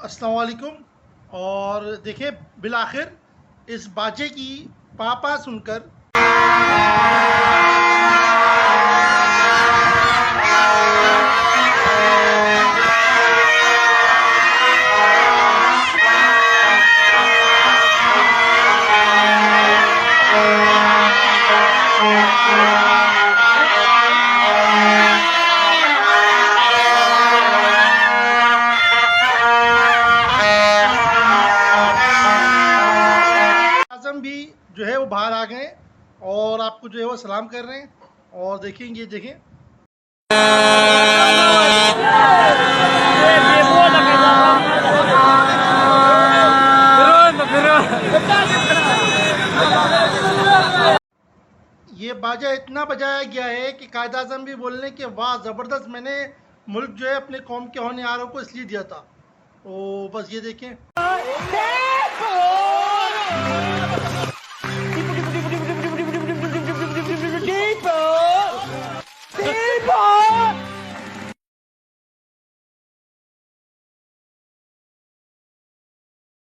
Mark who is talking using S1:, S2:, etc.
S1: अस्सलाम वालेकुम। और देखिए बिलाखिर इस बाजे की पापा सुनकर आजम भी जो है वो बाहर आ गए और आपको जो है वो सलाम कर रहे हैं। और देखें, ये देखें, ये बाजा इतना बजाया गया है कि कायद आजम भी बोलने के वाह ज़बरदस्त, मैंने मुल्क जो है अपने कौम के होनहारों को इसलिए दिया था। तो बस ये देखें।